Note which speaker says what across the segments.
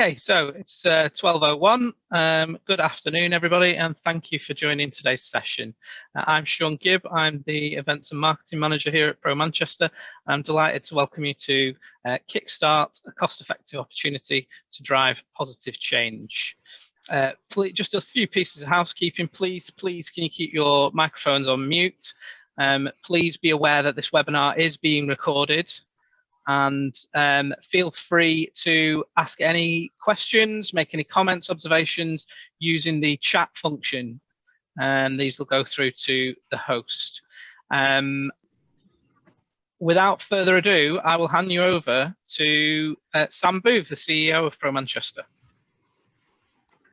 Speaker 1: Okay, so it's 12:01. Good afternoon, everybody, and thank you for joining today's session. I'm Sean Gibb. I'm the Events and Marketing Manager here at Pro Manchester. I'm delighted to welcome you to Kickstart, a cost-effective opportunity to drive positive change. Please, just a few pieces of housekeeping. Please, can you keep your microphones on mute? Please be aware that this webinar is being recorded. And feel free to ask any questions, make any comments, observations using the chat function, and these will go through to the host. Without further ado, I will hand you over to Sam Booth, the CEO of Pro Manchester.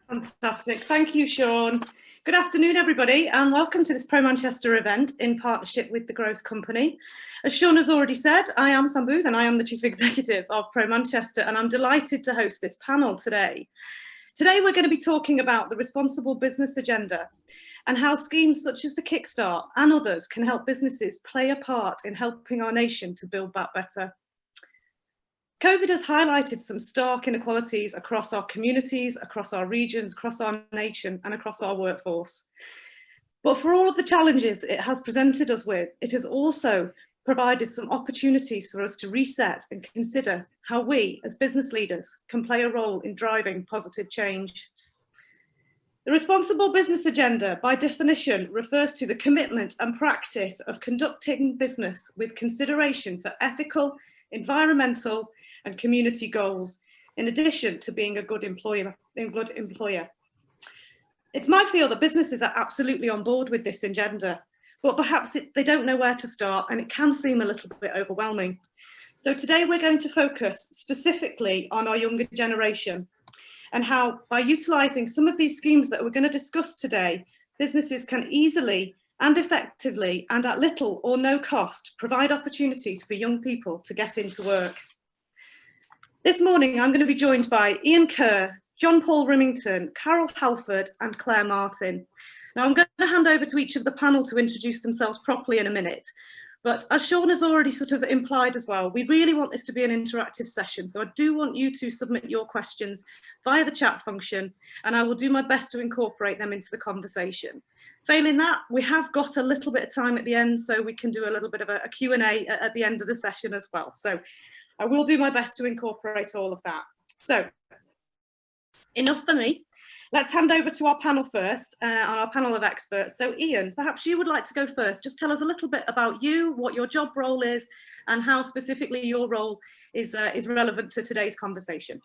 Speaker 2: Fantastic. Thank you, Sean. Good afternoon, everybody, and welcome to this Pro Manchester event in partnership with the Growth Company. As Sean has already said, I am Sam Booth and I am the Chief Executive of Pro Manchester, and I'm delighted to host this panel today. Today, we're going to be talking about the responsible business agenda and how schemes such as the Kickstart and others can help businesses play a part in helping our nation to build back better. COVID has highlighted some stark inequalities across our communities, across our regions, across our nation, and across our workforce. But for all of the challenges it has presented us with, it has also provided some opportunities for us to reset and consider how we, as business leaders, can play a role in driving positive change. The responsible business agenda, by definition, refers to the commitment and practice of conducting business with consideration for ethical, environmental and community goals, in addition to being a good employer. It's my feel that businesses are absolutely on board with this agenda, but perhaps they don't know where to start, and it can seem a little bit overwhelming. So today we're going to focus specifically on our younger generation and how, by utilising some of these schemes that we're going to discuss today, businesses can easily and effectively and at little or no cost provide opportunities for young people to get into work. This morning I'm going to be joined by Ian Kerr, John Paul Remington, Carol Halford and Claire Martin. Now I'm going to hand over to each of the panel to introduce themselves properly in a minute. But as Sean has already sort of implied as well, we really want this to be an interactive session. So I do want you to submit your questions via the chat function, and I will do my best to incorporate them into the conversation. Failing that, we have got a little bit of time at the end, so we can do a little bit of a Q&A at the end of the session as well. So I will do my best to incorporate all of that. So enough for me. Let's hand over to our panel first, our panel of experts. So Ian, perhaps you would like to go first. Just tell us a little bit about you, what your job role is, and how specifically your role is relevant to today's conversation.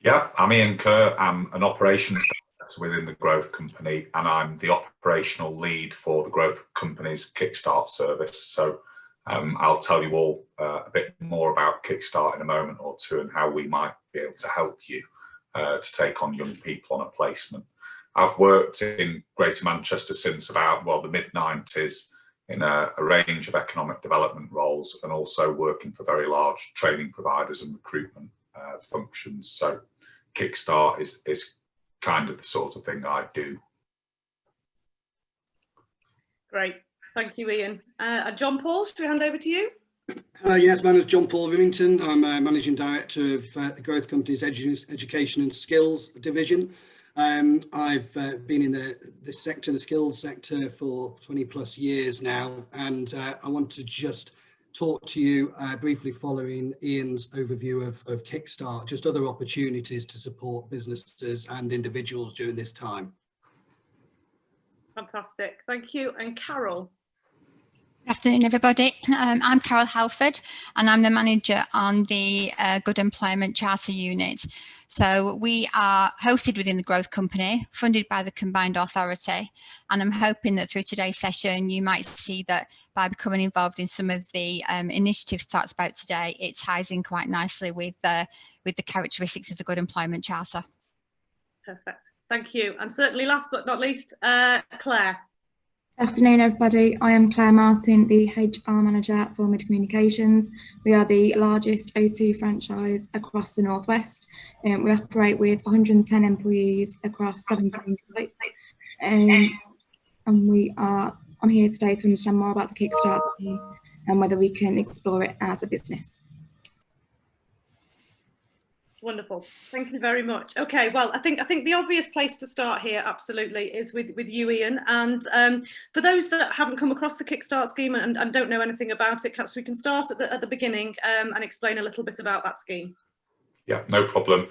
Speaker 3: Yeah, I'm Ian Kerr. I'm an operations director within the Growth Company, and I'm the operational lead for the Growth Company's Kickstart service. So I'll tell you all a bit more about Kickstart in a moment or two and how we might be able to help you to take on young people on a placement. I've worked in Greater Manchester since about, well, the mid-90s in a range of economic development roles, and also working for very large training providers and recruitment functions. So Kickstart is kind of the sort of thing I do.
Speaker 2: Great, thank you, Ian. John Paul, should we hand over to you?
Speaker 4: Yes, my name is John Paul Remington. I'm Managing Director of the Growth Company's Education and Skills Division. I've been in this sector, the skills sector, for 20 plus years now, and I want to just talk to you briefly following Ian's overview of Kickstart, just other opportunities to support businesses and individuals during this time.
Speaker 2: Fantastic, thank you. And Carol?
Speaker 5: Good afternoon, everybody. I'm Carol Halford, and I'm the manager on the Good Employment Charter Unit. So we are hosted within the Growth Company, funded by the Combined Authority, and I'm hoping that through today's session you might see that by becoming involved in some of the initiatives talked about today, it ties in quite nicely with the characteristics of the Good Employment Charter.
Speaker 2: Perfect, thank you. And certainly last but not least, Claire.
Speaker 6: Good afternoon, everybody. I am Claire Martin, the HR Manager for Mid Communications. We are the largest O2 franchise across the Northwest. We operate with 110 employees across 17 states. And I'm here today to understand more about the Kickstart scheme and whether we can explore it as a business.
Speaker 2: Wonderful. Thank you very much. Okay, well, I think the obvious place to start here, absolutely, is with you, Ian. And for those that haven't come across the Kickstart scheme and don't know anything about it, perhaps we can start at the beginning and explain a little bit about that scheme.
Speaker 3: Yeah, no problem.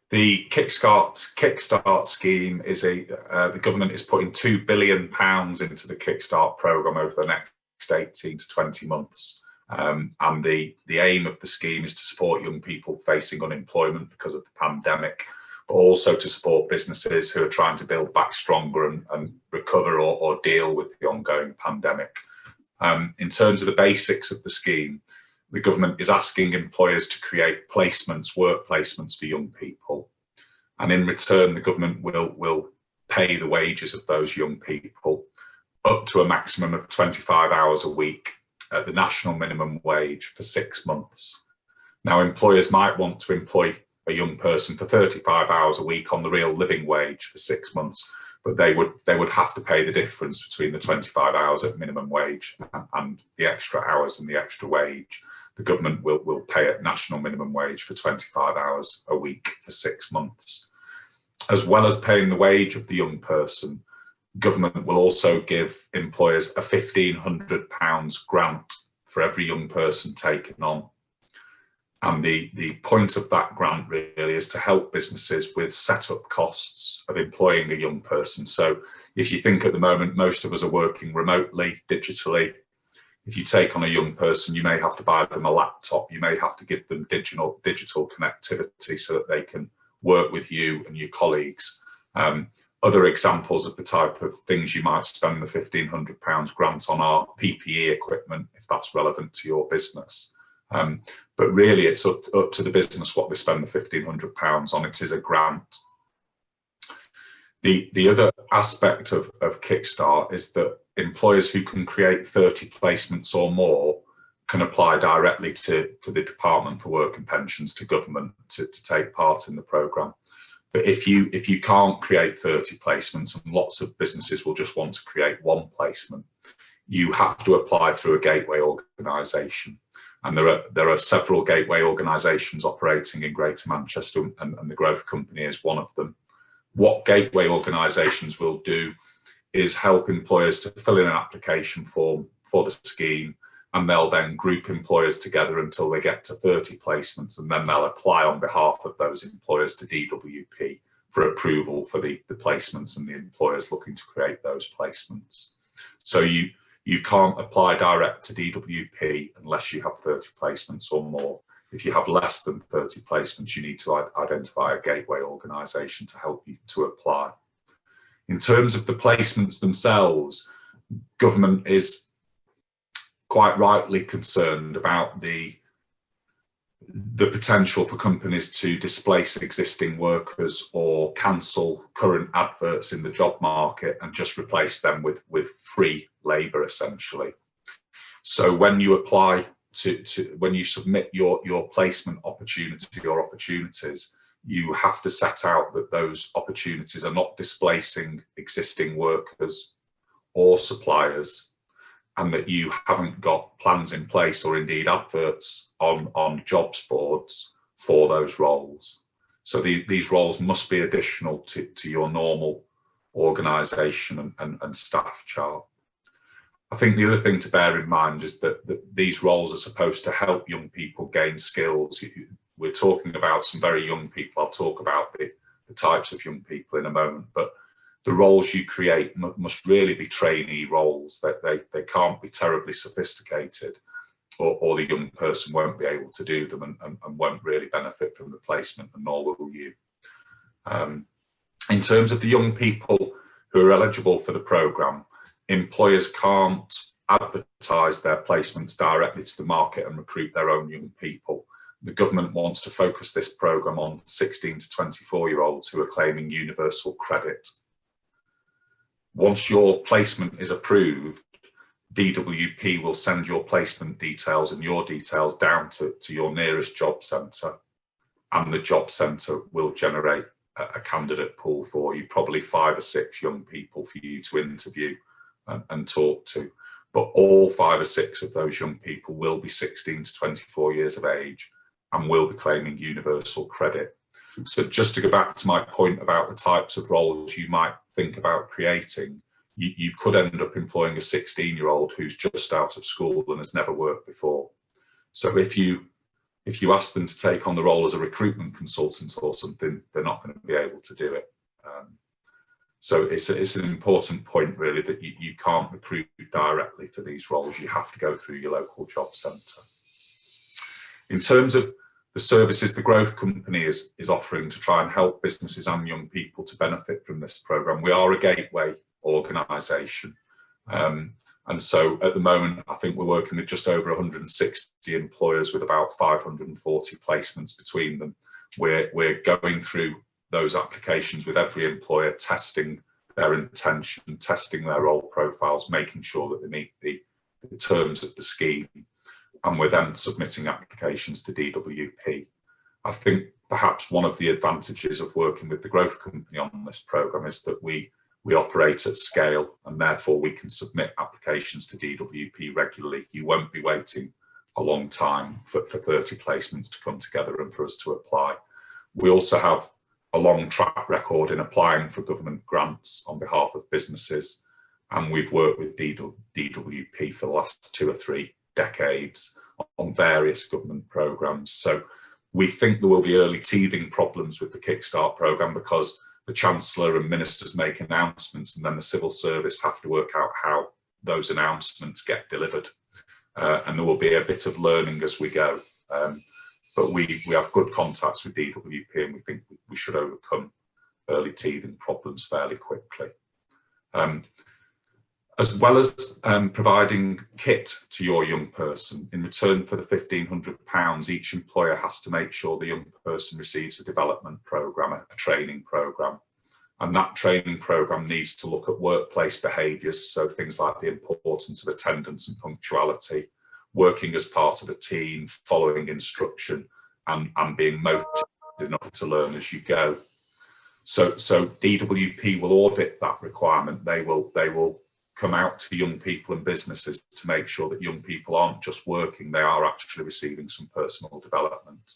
Speaker 3: The Kickstart scheme is the government is putting £2 billion into the Kickstart programme over the next 18 to 20 months. And the aim of the scheme is to support young people facing unemployment because of the pandemic, but also to support businesses who are trying to build back stronger and recover or deal with the ongoing pandemic. In terms of the basics of the scheme, the government is asking employers to create placements, work placements for young people. And in return, the government will pay the wages of those young people up to a maximum of 25 hours a week at the national minimum wage for 6 months. Now, employers might want to employ a young person for 35 hours a week on the real living wage for 6 months, but they would have to pay the difference between the 25 hours at minimum wage and the extra hours and the extra wage. The government will pay at national minimum wage for 25 hours a week for 6 months. As well as paying the wage of the young person, government will also give employers a £1,500 grant for every young person taken on. And the point of that grant really is to help businesses with setup costs of employing a young person. So if you think at the moment, most of us are working remotely, digitally. If you take on a young person, you may have to buy them a laptop. You may have to give them digital connectivity so that they can work with you and your colleagues. Other examples of the type of things you might spend the £1,500 grant on are PPE equipment, if that's relevant to your business. But really, it's up to the business what they spend the £1,500 on. It is a grant. The other aspect of Kickstart is that employers who can create 30 placements or more can apply directly to the Department for Work and Pensions, to government, to take part in the programme. But if you can't create 30 placements, and lots of businesses will just want to create one placement, you have to apply through a gateway organisation. And there are several gateway organisations operating in Greater Manchester, and the Growth Company is one of them. What gateway organisations will do is help employers to fill in an application form for the scheme, and they'll then group employers together until they get to 30 placements, and then they'll apply on behalf of those employers to DWP for approval for the placements and the employers looking to create those placements. So you can't apply direct to DWP unless you have 30 placements or more. If you have less than 30 placements, you need to identify a gateway organisation to help you to apply. In terms of the placements themselves, government is quite rightly concerned about the potential for companies to displace existing workers or cancel current adverts in the job market and just replace them with free labour, essentially. So when you apply when you submit your placement opportunity or opportunities, you have to set out that those opportunities are not displacing existing workers or suppliers, and that you haven't got plans in place or indeed adverts on jobs boards for those roles. So these roles must be additional to your normal organisation and staff chart. I think the other thing to bear in mind is that these roles are supposed to help young people gain skills. We're talking about some very young people. I'll talk about the types of young people in a moment, but the roles you create must really be trainee roles. That they can't be terribly sophisticated, or the young person won't be able to do them and won't really benefit from the placement, and nor will you. In terms of the young people who are eligible for the programme, employers can't advertise their placements directly to the market and recruit their own young people. The government wants to focus this programme on 16 to 24-year-olds who are claiming universal credit. Once your placement is approved, DWP will send your placement details and your details down to your nearest job centre, and the job centre will generate a candidate pool for you, probably 5 or 6 young people for you to interview and talk to. But all 5 or 6 of those young people will be 16 to 24 years of age, and will be claiming universal credit. So just to go back to my point about the types of roles you might think about creating, you could end up employing a 16-year-old who's just out of school and has never worked before. So if you ask them to take on the role as a recruitment consultant or something, they're not going to be able to do it. So it's an important point, really, that you can't recruit directly for these roles. You have to go through your local job centre. In terms of the services the Growth Company is offering to try and help businesses and young people to benefit from this programme, we are a gateway organisation. And so at the moment, I think we're working with just over 160 employers with about 540 placements between them. We're going through those applications with every employer, testing their intention, testing their role profiles, making sure that they meet the terms of the scheme. And we're then submitting applications to DWP. I think perhaps one of the advantages of working with the Growth Company on this programme is that we operate at scale, and therefore we can submit applications to DWP regularly. You won't be waiting a long time for 30 placements to come together and for us to apply. We also have a long track record in applying for government grants on behalf of businesses, and we've worked with DWP for the last 2 or 3 decades on various government programmes. So we think there will be early teething problems with the Kickstart programme because the Chancellor and ministers make announcements and then the civil service have to work out how those announcements get delivered. And there will be a bit of learning as we go. But we have good contacts with DWP and we think we should overcome early teething problems fairly quickly. As well as providing kit to your young person, in return for the £1,500, each employer has to make sure the young person receives a development programme, a training programme. And that training programme needs to look at workplace behaviours, so things like the importance of attendance and punctuality, working as part of a team, following instruction, and being motivated enough to learn as you go. So DWP will audit that requirement. They will come out to young people and businesses to make sure that young people aren't just working, they are actually receiving some personal development.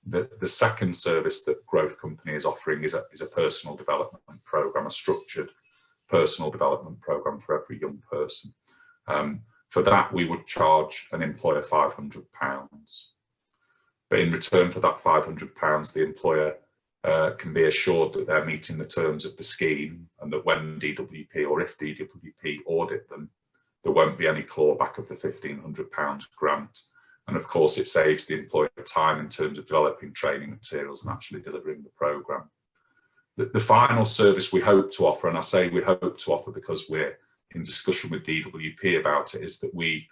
Speaker 3: The second service that Growth Company is offering is a personal development programme, a structured personal development programme for every young person. For that, we would charge an employer £500. But in return for that £500, the employer can be assured that they're meeting the terms of the scheme and that when DWP or if DWP audit them, there won't be any clawback of the £1,500 grant. And of course, it saves the employer time in terms of developing training materials and actually delivering the programme. The final service we hope to offer, and I say we hope to offer because we're in discussion with DWP about it, is that we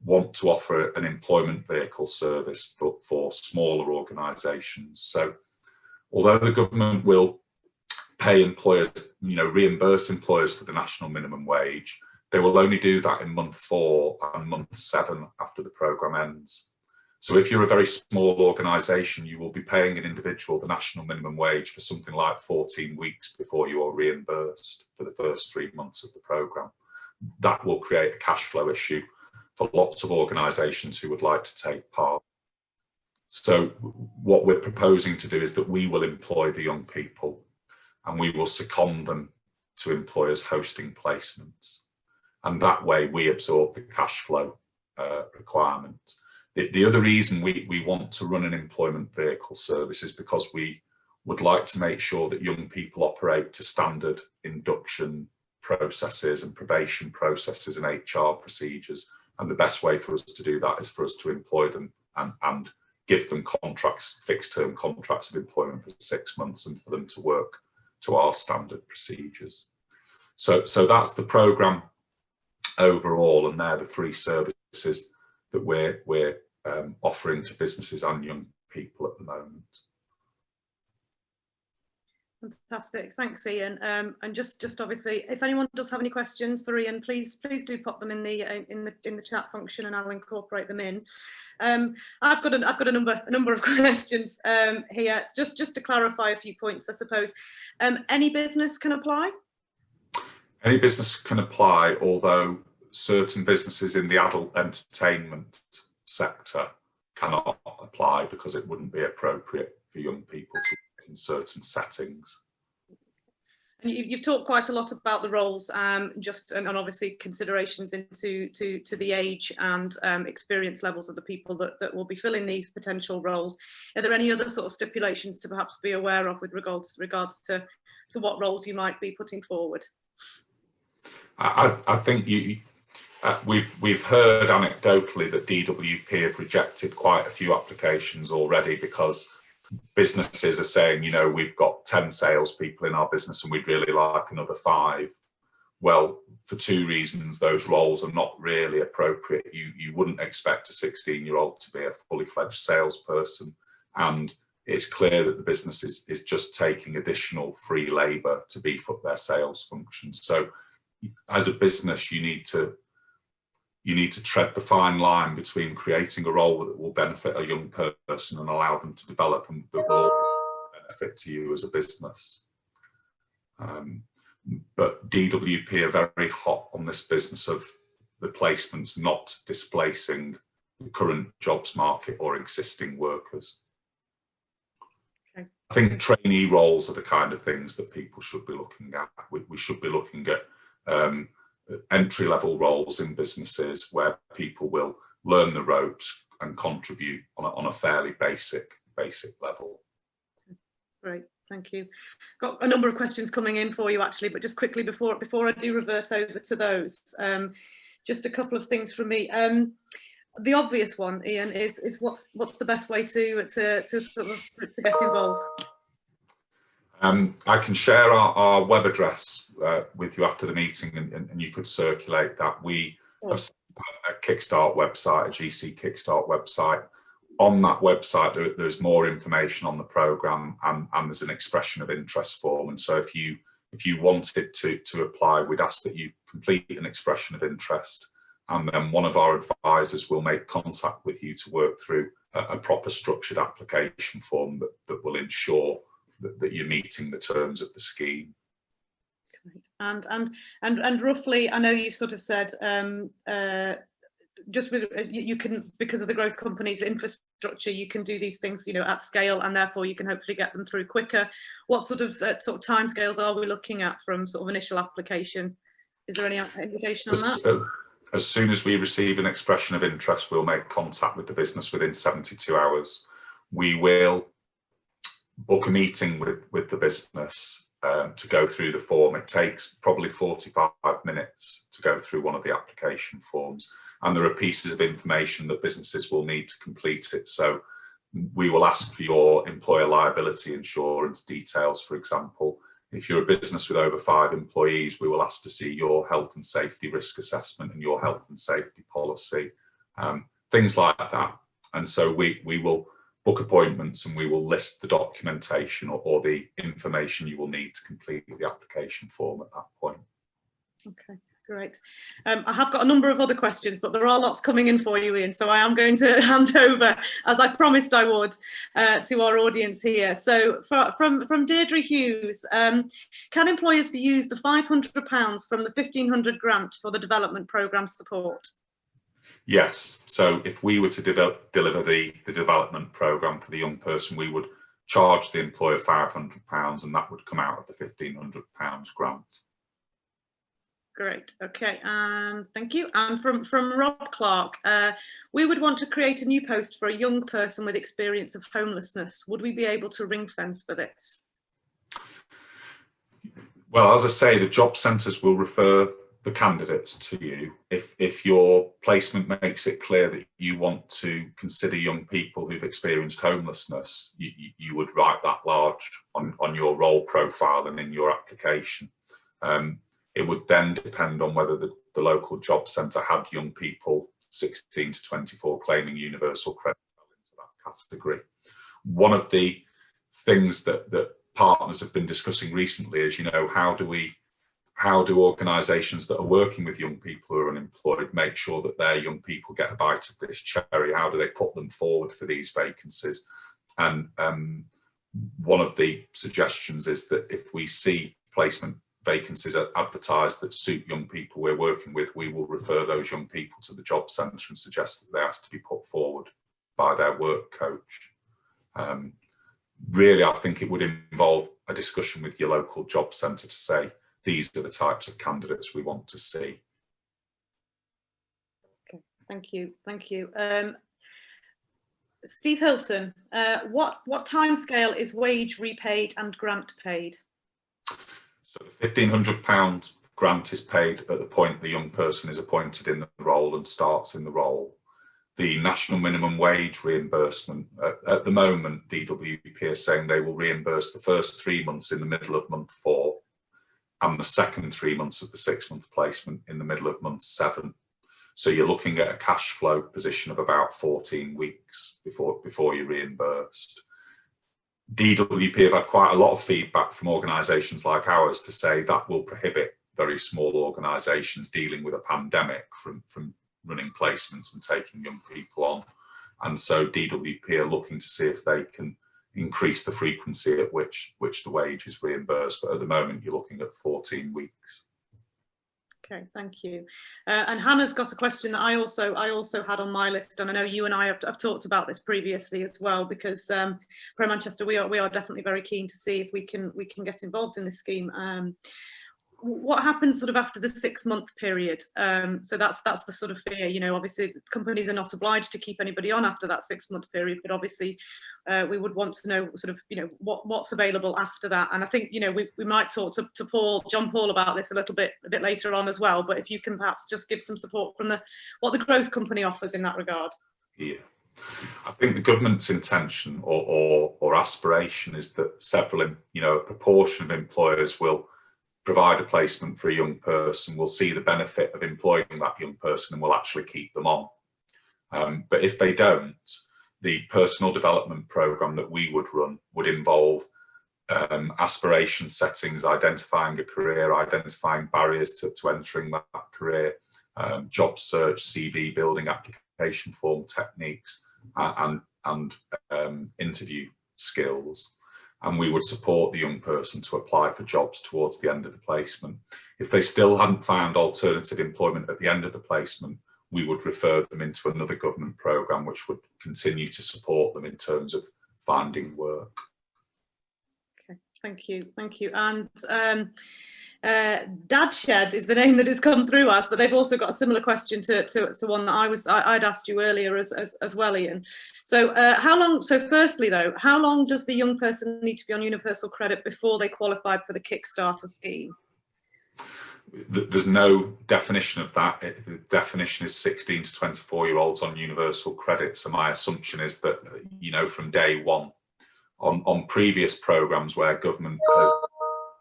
Speaker 3: want to offer an employment vehicle service for smaller organisations. So although the government will pay employers, reimburse employers for the national minimum wage, they will only do that in month 4 and month 7 after the programme ends. So if you're a very small organisation, you will be paying an individual the national minimum wage for something like 14 weeks before you are reimbursed for the first 3 months of the programme. That will create a cash flow issue for lots of organisations who would like to take part. So what we're proposing to do is that we will employ the young people and we will second them to employers hosting placements. And that way we absorb the cash flow requirement. The other reason we want to run an employment vehicle service is because we would like to make sure that young people operate to standard induction processes and probation processes and HR procedures. And the best way for us to do that is for us to employ them and give them contracts, fixed term contracts of employment for 6 months and for them to work to our standard procedures. So that's the programme overall, and they're the 3 services that we're offering to businesses and young people at the moment.
Speaker 2: Fantastic, thanks Ian. And just obviously, if anyone does have any questions for Ian, please do pop them in the chat function, and I'll incorporate them in. I've got a number of questions here. Just to clarify a few points, I suppose. Any business can apply?
Speaker 3: Any business can apply, although certain businesses in the adult entertainment sector cannot apply because it wouldn't be appropriate for young people to work in certain settings.
Speaker 2: And you've talked quite a lot about the roles, and obviously considerations into the age and experience levels of the people that will be filling these potential roles. Are there any other sort of stipulations to perhaps be aware of with regards to what roles you might be putting forward?
Speaker 3: I think we've heard anecdotally that DWP have rejected quite a few applications already because businesses are saying, you know, we've got 10 salespeople in our business and we'd really like another 5. Well, for 2 reasons, those roles are not really appropriate. You wouldn't expect a 16-year-old to be a fully fledged salesperson, and it's clear that the business is just taking additional free labour to beef up their sales function. So as a business, you need to tread the fine line between creating a role that will benefit a young person and allow them to develop and that will benefit to you as a business. But DWP are very hot on this business of the placements not displacing the current jobs market or existing workers.
Speaker 2: Okay.
Speaker 3: I think trainee roles are the kind of things that people should be looking at. We should be looking at entry-level roles in businesses where people will learn the ropes and contribute on a fairly basic level.
Speaker 2: Great, thank you. Got a number of questions coming in for you actually, but just quickly before I do revert over to those, just a couple of things from me. The obvious one, Ian, is what's the best way to sort of get involved?
Speaker 3: I can share our web address with you after the meeting, and you could circulate that. We have a Kickstart website, a GC Kickstart website. On that website, there's more information on the programme, and there's an expression of interest form. And so if you wanted to apply, we'd ask that you complete an expression of interest, and then one of our advisors will make contact with you to work through a proper structured application form that will ensure that you're meeting the terms of the scheme.
Speaker 2: And roughly, I know you've sort of said just with you can, because of the growth company's infrastructure, you can do these things, you know, at scale, and therefore you can hopefully get them through quicker. What sort of timescales are we looking at from sort of initial application? Is there any indication on that?
Speaker 3: As soon as we receive an expression of interest, we'll make contact with the business within 72 hours. We will book a meeting with the business to go through the form. It takes probably 45 minutes to go through one of the application forms, and there are pieces of information that businesses will need to complete it. So we will ask for your employer liability insurance details, for example. If you're a business with over 5 employees, we will ask to see your health and safety risk assessment and your health and safety policy, things like that. And so we will book appointments, and we will list the documentation or the information you will need to complete the application form at that point. Okay,
Speaker 2: great. I have got a number of other questions, but there are lots coming in for you, Ian, so I am going to hand over, as I promised I would, to our audience here. So from Deirdre Hughes, can employers use the £500 from the 1,500 grant for the development programme support?
Speaker 3: Yes, so if we were to deliver the development programme for the young person, we would charge the employer £500, and that would come out of the £1,500 grant.
Speaker 2: Great, okay, thank you. And from Rob Clark, we would want to create a new post for a young person with experience of homelessness. Would we be able to ring fence for this?
Speaker 3: Well, as I say, the job centres will refer the candidates to you. If your placement makes it clear that you want to consider young people who've experienced homelessness, you would write that large on your role profile and in your application. It would then depend on whether the local job centre had young people 16 to 24 claiming universal credit into that category. One of the things that partners have been discussing recently is, you know, how do organisations that are working with young people who are unemployed make sure that their young people get a bite of this cherry? How do they put them forward for these vacancies? And one of the suggestions is that if we see placement vacancies advertised that suit young people we're working with, we will refer those young people to the job centre and suggest that they ask to be put forward. by their work coach. Really, I think it would involve a discussion with your local job centre to say, these are the types of candidates we want to see.
Speaker 2: Okay, thank you, thank you. Steve Hilton, what timescale is wage repaid and grant paid?
Speaker 3: So the £1,500 grant is paid at the point the young person is appointed in the role and starts in the role. The national minimum wage reimbursement, at the moment, DWP is saying they will reimburse the first 3 months in the middle of month 4 and the second 3 months of the 6-month placement in the middle of month 7. So you're looking at a cash flow position of about 14 weeks before you're reimbursed. DWP have had quite a lot of feedback from organisations like ours to say that will prohibit very small organisations dealing with a pandemic from running placements and taking young people on. And so DWP are looking to see if they can increase the frequency at which the wage is reimbursed. But at the moment, you're looking at 14 weeks.
Speaker 2: Okay, thank you. And Hannah's got a question that I also had on my list, and I know you and I have talked about this previously as well, because Pro Manchester, we are definitely very keen to see if we can get involved in this scheme. What happens sort of after the 6-month period? So that's the sort of fear, you know, obviously companies are not obliged to keep anybody on after that 6-month period, but obviously we would want to know sort of, you know, what's available after that. And I think, you know, we might talk to John Paul about this a bit later on as well, but if you can perhaps just give some support from what the growth company offers in that regard.
Speaker 3: Yeah. I think the government's intention or aspiration is that a proportion of employers will provide a placement for a young person, will see the benefit of employing that young person and will actually keep them on. But if they don't, the personal development programme that we would run would involve aspiration settings, identifying a career, identifying barriers to entering that career, job search, CV building, application form techniques, and interview skills. And we would support the young person to apply for jobs towards the end of the placement. If they still hadn't found alternative employment at the end of the placement, we would refer them into another government programme which would continue to support them in terms of finding work.
Speaker 2: Okay, thank you. And Dadshed is the name that has come through us, but they've also got a similar question to one that I'd asked you earlier as well, Ian. So firstly though, how long does the young person need to be on universal credit before they qualify for the Kickstarter scheme?
Speaker 3: There's no definition of that. The definition is 16 to 24-year-olds on universal credit. So my assumption is that, you know, from day one, on previous programmes where government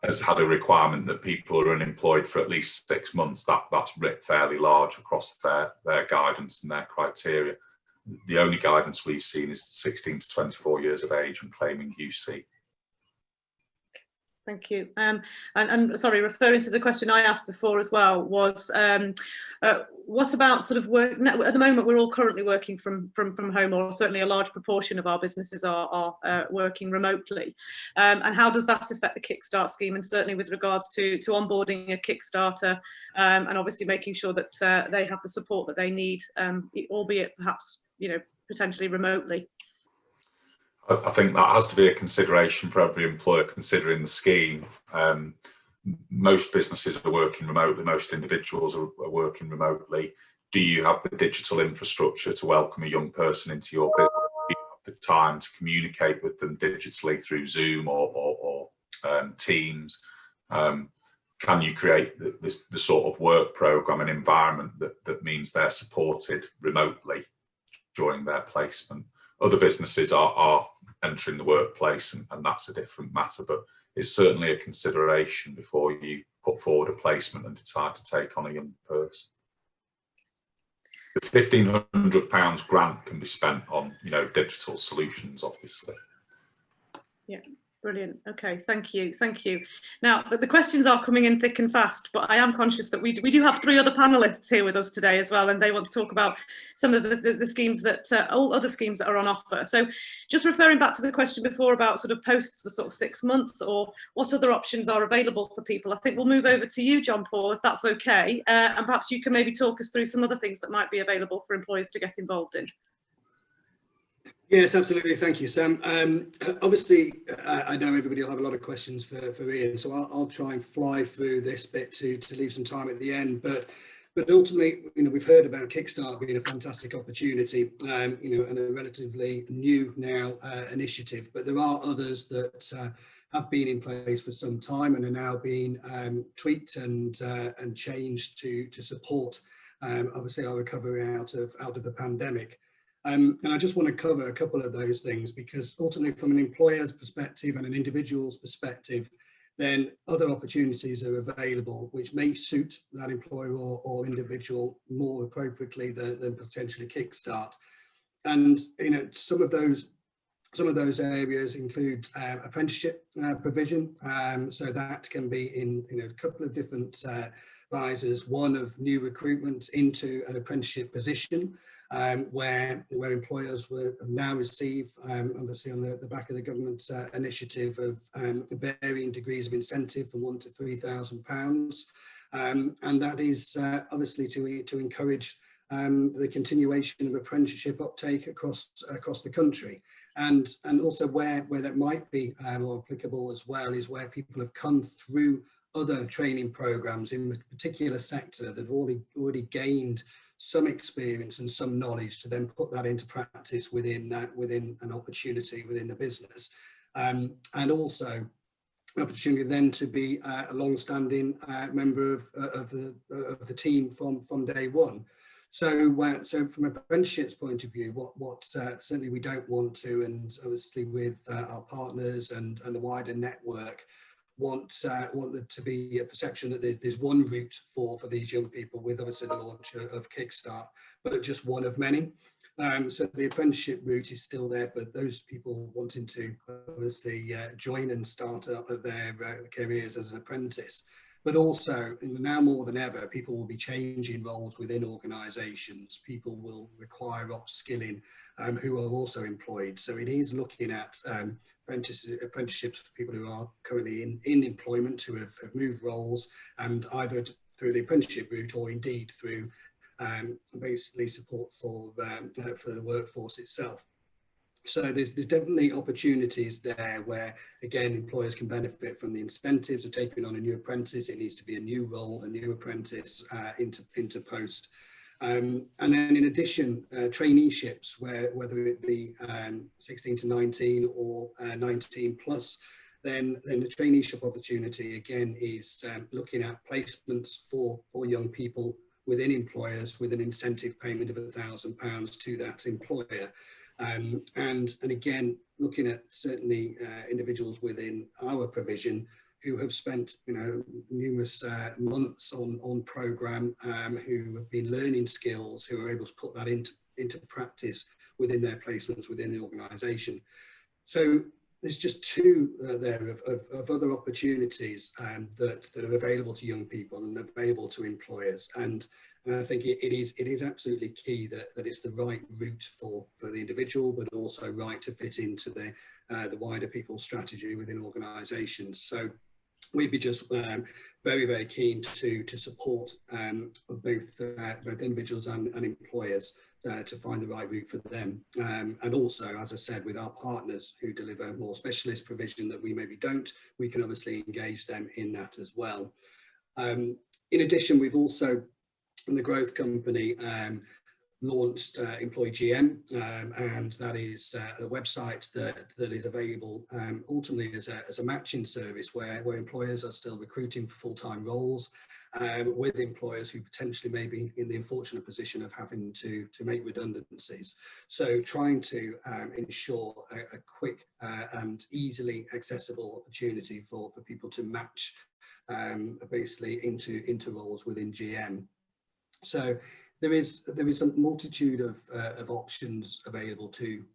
Speaker 3: has had a requirement that people are unemployed for at least 6 months, that's writ fairly large across their guidance and their criteria. The only guidance we've seen is 16 to 24 years of age and claiming UC.
Speaker 2: Thank you. And sorry, referring to the question I asked before as well, was what about sort of work? At the moment, we're all currently working from home, or certainly a large proportion of our businesses are working remotely. And how does that affect the Kickstart scheme? And certainly with regards to onboarding a Kickstarter, and obviously making sure that they have the support that they need, albeit perhaps, you know, potentially remotely.
Speaker 3: I think that has to be a consideration for every employer considering the scheme. Most businesses are working remotely, most individuals are working remotely. Do you have the digital infrastructure to welcome a young person into your business? Do you have the time to communicate with them digitally through Zoom or Teams? Can you create the sort of work programme and environment that means they're supported remotely during their placement? Other businesses are entering the workplace, and that's a different matter, but it's certainly a consideration before you put forward a placement and decide to take on a young person. The £1,500 grant can be spent on, you know, digital solutions, obviously.
Speaker 2: Yeah. Brilliant. Okay, thank you. Now, the questions are coming in thick and fast, but I am conscious that we do have 3 other panelists here with us today as well, and they want to talk about some of the schemes that, all other schemes that are on offer. So just referring back to the question before about sort of posts the sort of 6 months, or what other options are available for people, I think we'll move over to you, John Paul, if that's okay, and perhaps you can maybe talk us through some other things that might be available for employers to get involved in.
Speaker 4: Yes, absolutely. Thank you, Sam. Obviously, I know everybody will have a lot of questions for Ian, so I'll try and fly through this bit to leave some time at the end. But ultimately, we've heard about Kickstart being a fantastic opportunity, and a relatively new now initiative. But there are others that have been in place for some time and are now being tweaked and changed to support obviously our recovery out of the pandemic. And I just want to cover a couple of those things, because ultimately from an employer's perspective and an individual's perspective, then other opportunities are available which may suit that employer or individual more appropriately than potentially Kickstart. And some of those areas include apprenticeship provision. So that can be in a couple of different rises. One of new recruitment into an apprenticeship position, where employers will now receive, obviously on the back of the government initiative, of varying degrees of incentive from £1,000 to £3,000, and that is obviously to encourage the continuation of apprenticeship uptake across the country. And also where that might be more applicable as well is where people have come through other training programs in a particular sector that have already gained some experience and some knowledge, to then put that into practice within an opportunity within the business, and also an opportunity then to be a long-standing member of the team from day one. So from an apprenticeship's point of view, what certainly we don't want to, and obviously with our partners and the wider network, want there to be a perception that there's one route for these young people, with obviously the launch of Kickstart, but just one of many. So the apprenticeship route is still there for those people wanting to obviously join and start their careers as an apprentice. But also, now more than ever, people will be changing roles within organisations. People will require upskilling who are also employed. So it is looking at apprenticeships for people who are currently in employment, who have moved roles, and either through the apprenticeship route or indeed through basically support for the workforce itself. So there's definitely opportunities there where, again, employers can benefit from the incentives of taking on a new apprentice. It needs to be a new role, a new apprentice into post. And then in addition, traineeships, whether it be 16 to 19 or 19 plus, then the traineeship opportunity again is looking at placements for young people within employers, with an incentive payment of £1,000 to that employer. And again, looking at certainly individuals within our provision who have spent numerous months on programme, who have been learning skills, who are able to put that into practice within their placements within the organisation. So there's just two there of other opportunities that are available to young people and available to employers. And I think it is absolutely key that it's the right route for the individual, but also right to fit into the wider people strategy within organisations. So we'd be just very, very keen to support both individuals and employers to find the right route for them. And also, as I said, with our partners who deliver more specialist provision that we maybe don't, we can obviously engage them in that as well. In addition, we've also, in the growth company, launched Employee GM, and that is a website that is available ultimately as a matching service where employers are still recruiting for full-time roles with employers who potentially may be in the unfortunate position of having to make redundancies. So trying to ensure a quick and easily accessible opportunity for people to match basically into roles within GM. So there is a multitude of options available to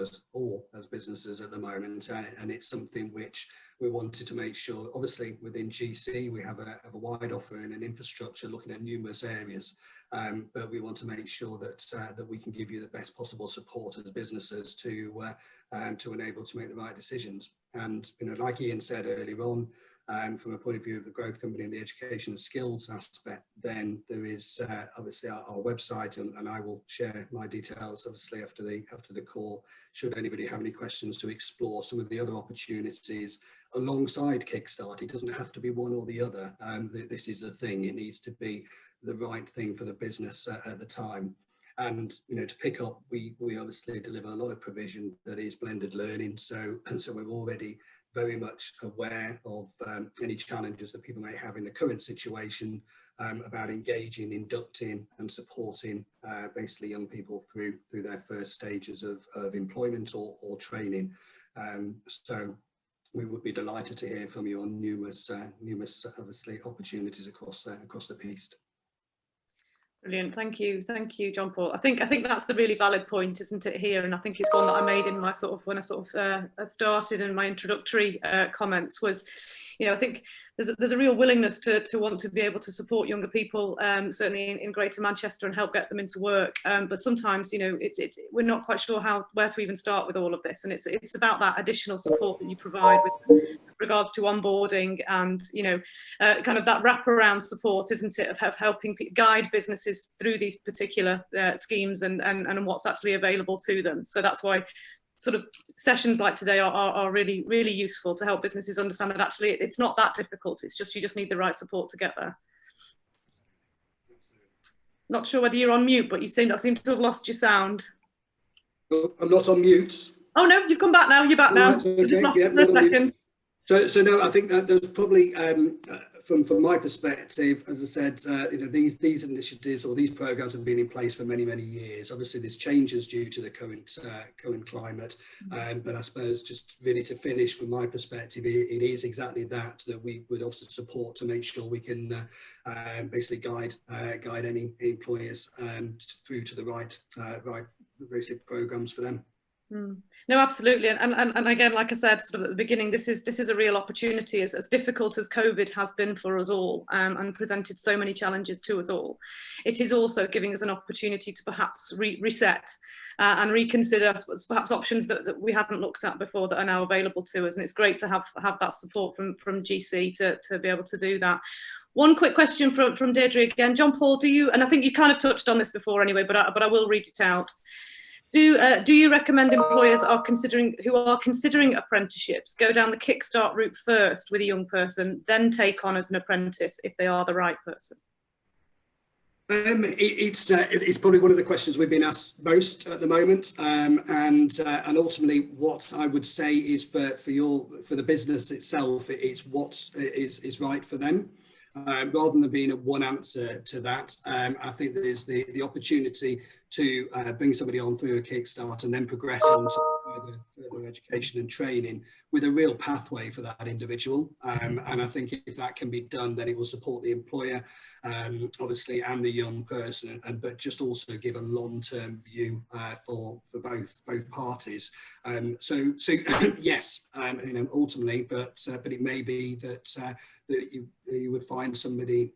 Speaker 4: us all as businesses at the moment, and it's something which we wanted to make sure. Obviously, within GC, we have a wide offer and an infrastructure looking at numerous areas, but we want to make sure that we can give you the best possible support as businesses to enable to make the right decisions. And like Ian said earlier on, from a point of view of the growth company and the education and skills aspect, then there is obviously our website, and I will share my details obviously after the call, should anybody have any questions to explore some of the other opportunities alongside Kickstart. It doesn't have to be one or the other. This is the thing, it needs to be the right thing for the business at the time. And to pick up, we obviously deliver a lot of provision that is blended learning, so we're already very much aware of any challenges that people may have in the current situation about engaging, inducting and supporting basically young people through their first stages of employment or training. So we would be delighted to hear from you on numerous obviously opportunities across the piece.
Speaker 2: Brilliant, thank you, John Paul. I think that's the really valid point, isn't it, here? And I think it's one that I made in my when I started in my introductory comments was, I think there's a real willingness to want to be able to support younger people, certainly in Greater Manchester, and help get them into work. But sometimes, we're not quite sure where to even start with all of this, and it's about that additional support that you provide with regards to onboarding and kind of that wraparound support, isn't it, of helping guide businesses through these particular schemes and what's actually available to them. So that's why sort of sessions like today are really, really useful to help businesses understand that actually it's not that difficult. It's just, you just need the right support to get there. Not sure whether you're on mute, but I seem to have lost your sound.
Speaker 4: Oh, I'm not on mute.
Speaker 2: Oh no, you've come back now. You're back now.
Speaker 4: Right, okay.
Speaker 2: Just lost
Speaker 4: Yeah,
Speaker 2: for a second.
Speaker 4: So no, I think that there's probably, from my perspective, as I said, these initiatives or these programs have been in place for many, many years. Obviously, there's changes due to the current climate, but I suppose just really to finish, from my perspective, it is exactly that we would also support to make sure we can basically guide any employers through to the right basically programs for them.
Speaker 2: No, absolutely, and again, like I said sort of at the beginning, this is a real opportunity, as difficult as COVID has been for us all, and presented so many challenges to us all. It is also giving us an opportunity to perhaps reset and reconsider perhaps options that we haven't looked at before that are now available to us, and it's great to have that support from GC to be able to do that. One quick question from Deirdre again. John Paul, do you, and I think you kind of touched on this before anyway, but I will read it out. Do you recommend employers who are considering apprenticeships go down the Kickstart route first with a young person, then take on as an apprentice if they are the right person?
Speaker 4: It's probably one of the questions we've been asked most at the moment, and ultimately what I would say is for the business itself, it's what is right for them. Rather than there being a one answer to that, I think there's the opportunity to bring somebody on through a Kickstart and then progress on to further education and training with a real pathway for that individual. And I think if that can be done, then it will support the employer, obviously, and the young person, but just also give a long-term view for both parties. So yes, ultimately, but it may be that you would find somebody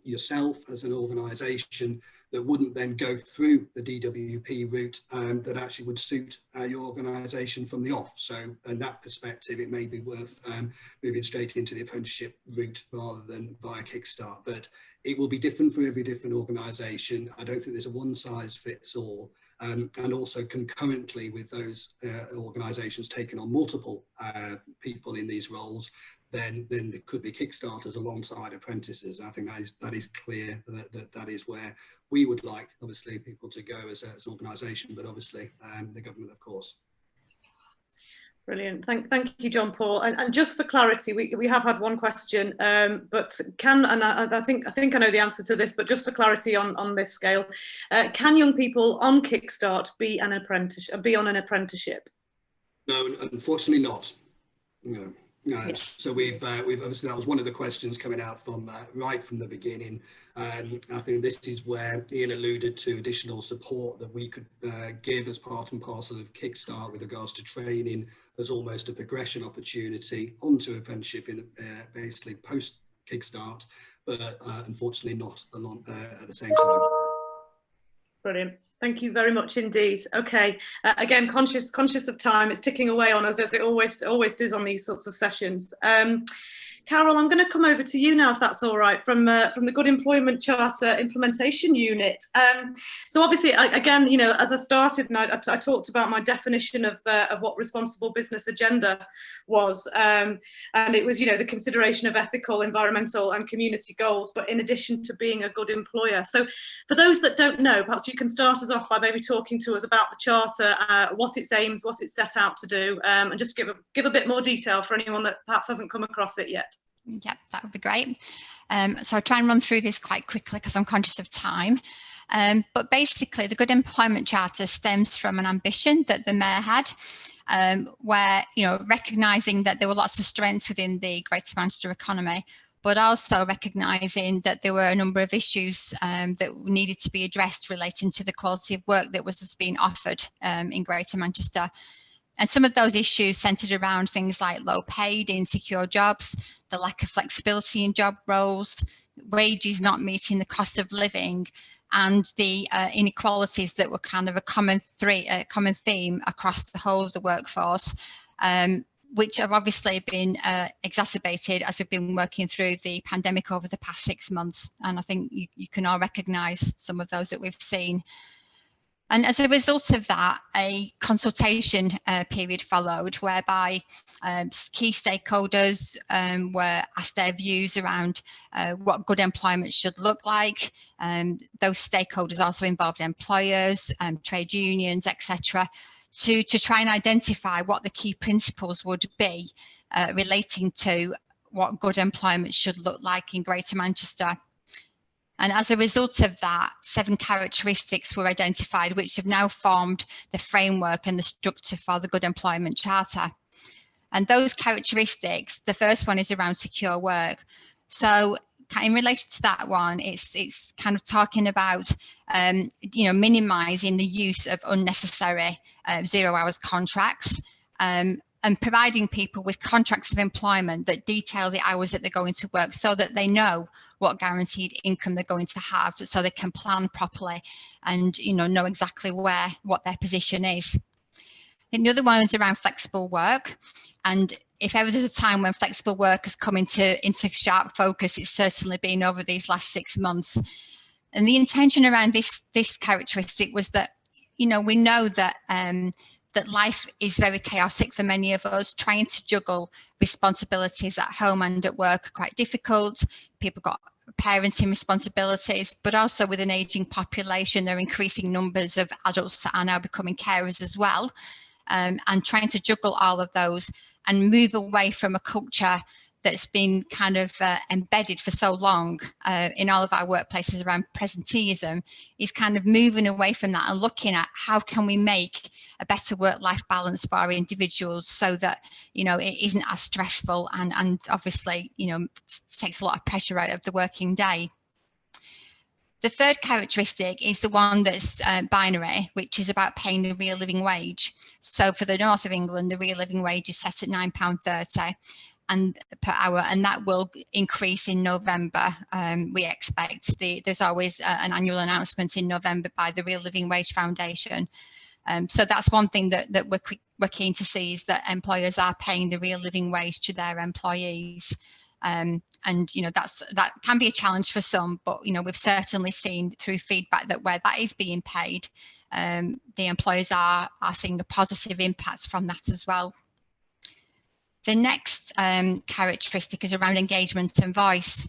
Speaker 4: yourself as an organisation that wouldn't then go through the DWP route that actually would suit your organisation from the off. So in that perspective, it may be worth moving straight into the apprenticeship route rather than via Kickstart. But it will be different for every different organisation. I don't think there's a one size fits all. And also concurrently with those organisations taking on multiple people in these roles, then there could be Kickstarters alongside apprentices. I think that is clear that is where we would like, obviously, people to go as an organisation, but obviously the government, of course.
Speaker 2: Brilliant. Thank you, John Paul. And just for clarity, we have had one question, but I think I know the answer to this, but just for clarity on this scale, can young people on Kickstart be on an apprenticeship?
Speaker 4: No, unfortunately not. No.
Speaker 2: Yeah.
Speaker 4: So we've obviously, that was one of the questions coming out from right from the beginning. I think this is where Ian alluded to additional support that we could give as part and parcel of Kickstart with regards to training as almost a progression opportunity onto apprenticeship in basically post Kickstart, but unfortunately not along at the same time.
Speaker 2: Brilliant. Thank you very much indeed. Okay, again, conscious of time, it's ticking away on us as it always does on these sorts of sessions. Carol, I'm going to come over to you now, if that's all right, from the Good Employment Charter Implementation Unit. So obviously, again, you know, as I started, and I talked about my definition of what responsible business agenda was, and it was, you know, the consideration of ethical, environmental, and community goals, but in addition to being a good employer. So, for those that don't know, perhaps you can start us off by maybe talking to us about the charter, what its aims, what it's set out to do, and just give a bit more detail for anyone that perhaps hasn't come across it yet.
Speaker 5: Yep, that would be great. So I'll try and run through this quite quickly because I'm conscious of time. But basically, the Good Employment Charter stems from an ambition that the Mayor had, where, you know, recognising that there were lots of strengths within the Greater Manchester economy, but also recognising that there were a number of issues that needed to be addressed relating to the quality of work that was being offered in Greater Manchester. And some of those issues centred around things like low paid, insecure jobs, the lack of flexibility in job roles, wages not meeting the cost of living, and the inequalities that were kind of a common theme across the whole of the workforce, which have obviously been exacerbated as we've been working through the pandemic over the past 6 months. And I think you can all recognise some of those that we've seen. And as a result of that, a consultation period followed, whereby key stakeholders were asked their views around what good employment should look like. Those stakeholders also involved employers, trade unions, etc., to try and identify what the key principles would be relating to what good employment should look like in Greater Manchester. And as a result of that, 7 characteristics were identified, which have now formed the framework and the structure for the Good Employment Charter. And those characteristics, the first one is around secure work. So in relation to that one, it's kind of talking about, you know, minimising the use of unnecessary 0 hours contracts, and providing people with contracts of employment that detail the hours that they're going to work so that they know what guaranteed income they're going to have, so they can plan properly and, you know exactly what their position is. And the other one is around flexible work. And if ever there's a time when flexible work has come into sharp focus, it's certainly been over these last 6 months. And the intention around this characteristic was that, you know, we know that that life is very chaotic for many of us. Trying to juggle responsibilities at home and at work are quite difficult. People got parenting responsibilities, but also with an ageing population, there are increasing numbers of adults that are now becoming carers as well. And trying to juggle all of those and move away from a culture that's been kind of embedded for so long in all of our workplaces around presenteeism is kind of moving away from that and looking at how can we make a better work-life balance for our individuals so that, you know, it isn't as stressful and obviously, you know, takes a lot of pressure out of the working day. The third characteristic is the one that's binary, which is about paying the real living wage. So for the north of England, the real living wage is set at £9.30 per hour, and that will increase in November. We expect there's always an annual announcement in November by the Real Living Wage Foundation. So that's one thing that we're keen to see, is that employers are paying the real living wage to their employees. And you know, that can be a challenge for some, but you know, we've certainly seen through feedback that where that is being paid, the employers are seeing a positive impacts from that as well. The next characteristic is around engagement and voice.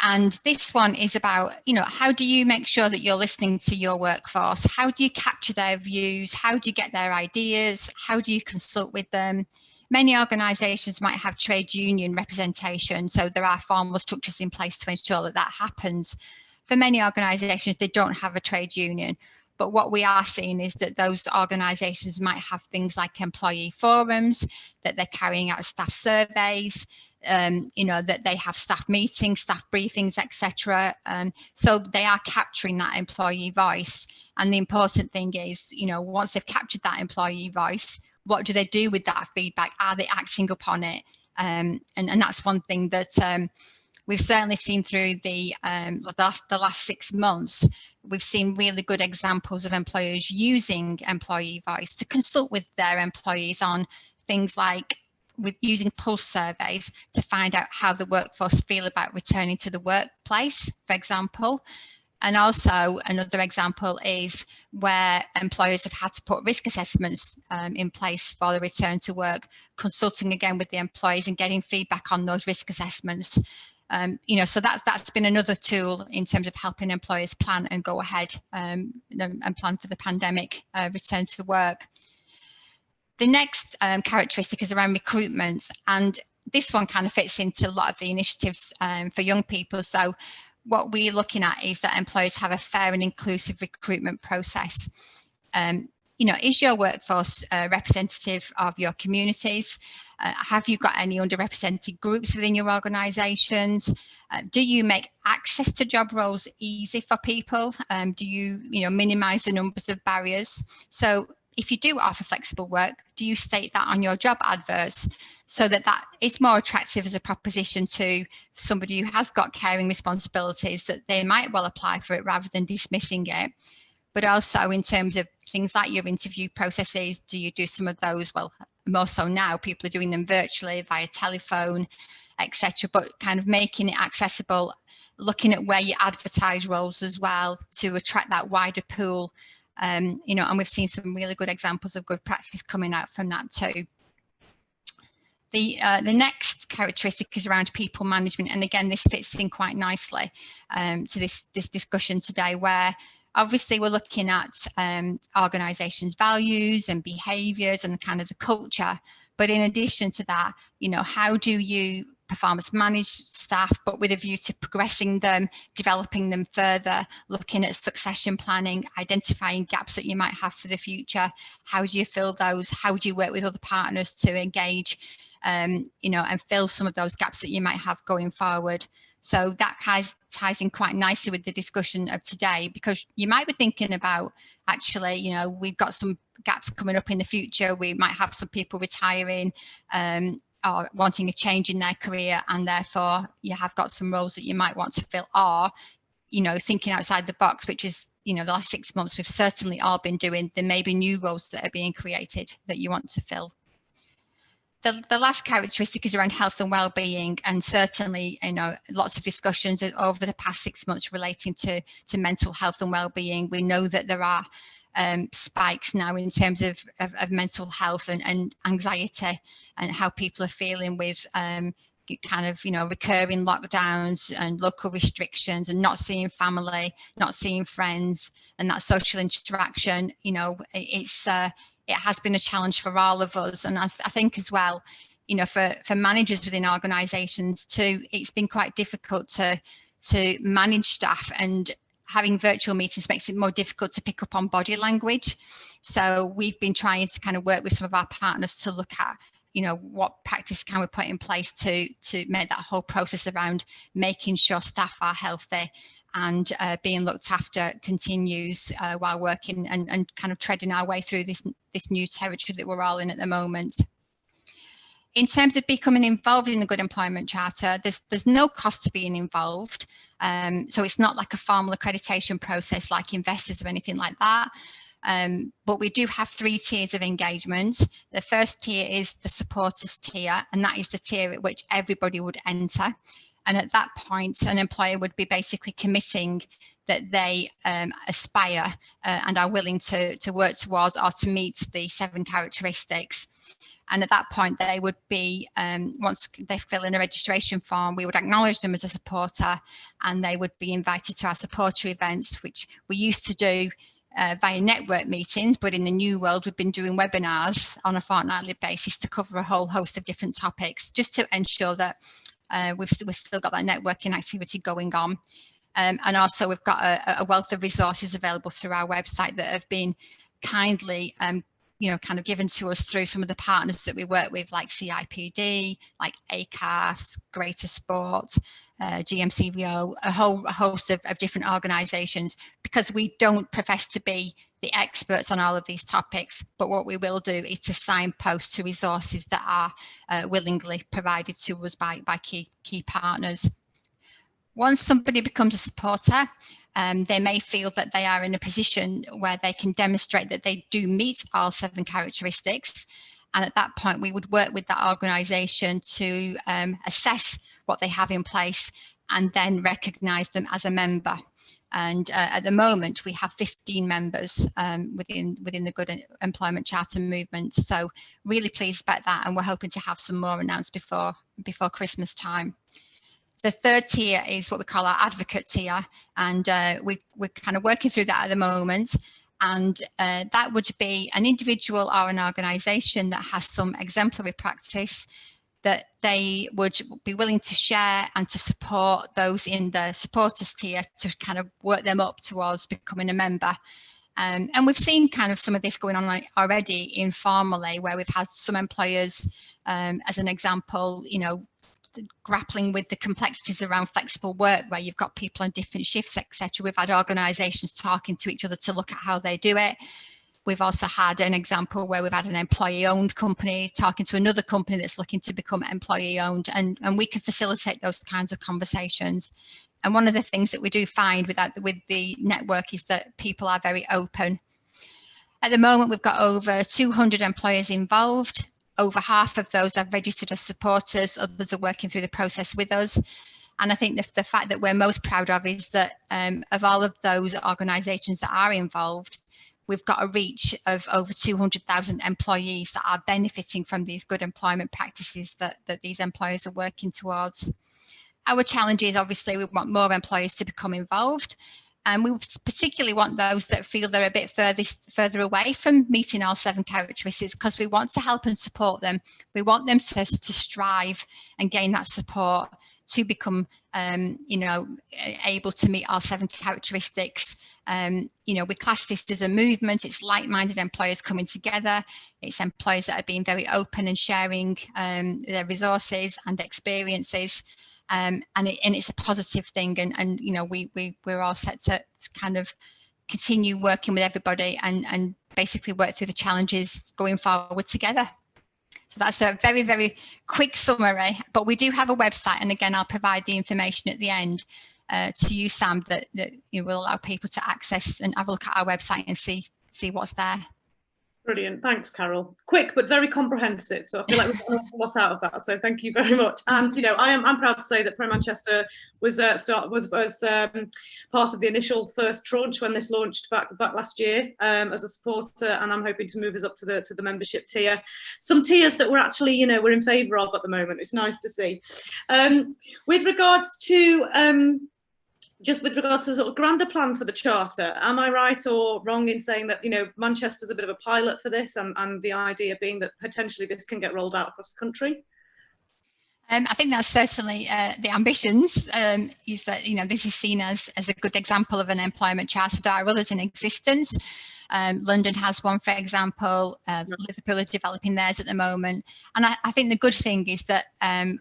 Speaker 5: And this one is about, you know, how do you make sure that you're listening to your workforce? How do you capture their views? How do you get their ideas? How do you consult with them? Many organisations might have trade union representation, so there are formal structures in place to ensure that that happens. For many organisations, they don't have a trade union. But what we are seeing is that those organisations might have things like employee forums, that they're carrying out staff surveys, you know, that they have staff meetings, staff briefings, etc. So they are capturing that employee voice. And the important thing is, you know, once they've captured that employee voice, what do they do with that feedback? Are they acting upon it? And that's one thing that we've certainly seen through the last 6 months. We've seen really good examples of employers using employee voice to consult with their employees on things like with using pulse surveys to find out how the workforce feel about returning to the workplace, for example. And also another example is where employers have had to put risk assessments in place for the return to work, consulting again with the employees and getting feedback on those risk assessments. So that's been another tool in terms of helping employers plan and go ahead and plan for the pandemic return to work. The next characteristic is around recruitment, and this one kind of fits into a lot of the initiatives for young people. So what we're looking at is that employers have a fair and inclusive recruitment process. Is your workforce representative of your communities? Have you got any underrepresented groups within your organisations? Do you make access to job roles easy for people? Do you minimise the numbers of barriers? So if you do offer flexible work, do you state that on your job adverts so that is more attractive as a proposition to somebody who has got caring responsibilities, that they might well apply for it rather than dismissing it? But also in terms of things like your interview processes, do you do some of those? Well, more so now, people are doing them virtually via telephone, etc. But kind of making it accessible, looking at where you advertise roles as well to attract that wider pool. And we've seen some really good examples of good practice coming out from that too. The next characteristic is around people management, and again, this fits in quite nicely to this discussion today, where obviously we're looking at organisations' values and behaviours and kind of the culture. But in addition to that, how do you performance manage staff, but with a view to progressing them, developing them further, looking at succession planning, identifying gaps that you might have for the future? How do you fill those? How do you work with other partners to engage, and fill some of those gaps that you might have going forward? So that ties in quite nicely with the discussion of today, because you might be thinking about, actually, we've got some gaps coming up in the future. We might have some people retiring or wanting a change in their career, and therefore you have got some roles that you might want to fill, or, thinking outside the box, which is, the last 6 months we've certainly all been doing. There may be new roles that are being created that you want to fill. The last characteristic is around health and well-being, and certainly, lots of discussions over the past 6 months relating to mental health and well-being. We know that there are spikes now in terms of mental health and anxiety, and how people are feeling with recurring lockdowns and local restrictions, and not seeing family, not seeing friends, and that social interaction. It has been a challenge for all of us. And I think as well, for managers within organisations too, it's been quite difficult to manage staff, and having virtual meetings makes it more difficult to pick up on body language. So we've been trying to kind of work with some of our partners to look at, what practice can we put in place to make that whole process around making sure staff are healthy and being looked after continues while working and kind of treading our way through this new territory that we're all in at the moment. In terms of becoming involved in the Good Employment Charter, there's no cost to being involved. So it's not like a formal accreditation process like investors or anything like that. But we do have 3 tiers of engagement. The first tier is the supporters tier, and that is the tier at which everybody would enter. And at that point, an employer would be basically committing that they aspire and are willing to work towards or to meet the 7 characteristics. And at that point, they would be, once they fill in a registration form, we would acknowledge them as a supporter, and they would be invited to our supporter events, which we used to do via network meetings, but in the new world, we've been doing webinars on a fortnightly basis to cover a whole host of different topics, just to ensure that we've still got that networking activity going on. And also we've got a wealth of resources available through our website that have been kindly kind of given to us through some of the partners that we work with, like CIPD, like ACAS, Greater Sport, GMCVO, a whole host of different organisations, because we don't profess to be the experts on all of these topics, but what we will do is to signpost to resources that are willingly provided to us by key partners. Once somebody becomes a supporter, they may feel that they are in a position where they can demonstrate that they do meet all 7 characteristics. And at that point, we would work with that organisation to assess what they have in place and then recognise them as a member. And at the moment, we have 15 members within the Good Employment Charter movement. So really pleased about that, and we're hoping to have some more announced before Christmas time. The third tier is what we call our advocate tier, and we're kind of working through that at the moment. And that would be an individual or an organisation that has some exemplary practice that they would be willing to share and to support those in the supporters tier to kind of work them up towards becoming a member. And we've seen kind of some of this going on already informally, where we've had some employers, as an example, you know, grappling with the complexities around flexible work, where you've got people on different shifts, etc. We've had organisations talking to each other to look at how they do it. We've also had an example where we've had an employee-owned company talking to another company that's looking to become employee-owned, and we can facilitate those kinds of conversations. And one of the things that we do find with the network is that people are very open. At the moment, we've got over 200 employers involved. Over half of those are registered as supporters, others are working through the process with us. And I think the fact that we're most proud of is that of all of those organisations that are involved, we've got a reach of over 200,000 employees that are benefiting from these good employment practices that these employers are working towards. Our challenge is obviously we want more employers to become involved, and we particularly want those that feel they're a bit further away from meeting all 7 characteristics, because we want to help and support them. We want them to strive and gain that support to become, able to meet our 7 characteristics. We class this as a movement. It's like-minded employers coming together. It's employers that are being very open and sharing their resources and experiences. And it's a positive thing. And we're all set to kind of continue working with everybody and basically work through the challenges going forward together. So that's a very, very quick summary, but we do have a website, and again, I'll provide the information at the end to you, Sam, that will allow people to access and have a look at our website and see what's there.
Speaker 2: Brilliant, thanks, Carol. Quick but very comprehensive. So I feel like we've got a lot out of that. So thank you very much. And I'm proud to say that Pro Manchester was part of the initial first tranche when this launched back last year as a supporter, and I'm hoping to move us up to the membership tier. Some tiers that we're actually we're in favour of at the moment. It's nice to see. With regards to sort of grander plan for the charter, am I right or wrong in saying that Manchester's a bit of a pilot for this, and the idea being that potentially this can get rolled out across the country?
Speaker 5: I think that's certainly the ambitions, is that this is seen as a good example of an employment charter. There are others in existence. London has one, for example. Liverpool is developing theirs at the moment. And I think the good thing is that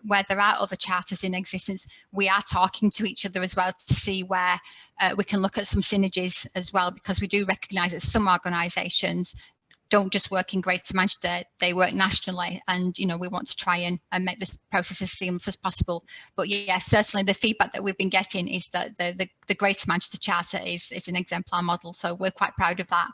Speaker 5: where there are other charters in existence, we are talking to each other as well to see where we can look at some synergies as well, because we do recognise that some organisations don't just work in Greater Manchester, they work nationally, and we want to try and make this process as seamless as possible. But yeah, certainly the feedback that we've been getting is that the Greater Manchester Charter is an exemplar model, so we're quite proud of that.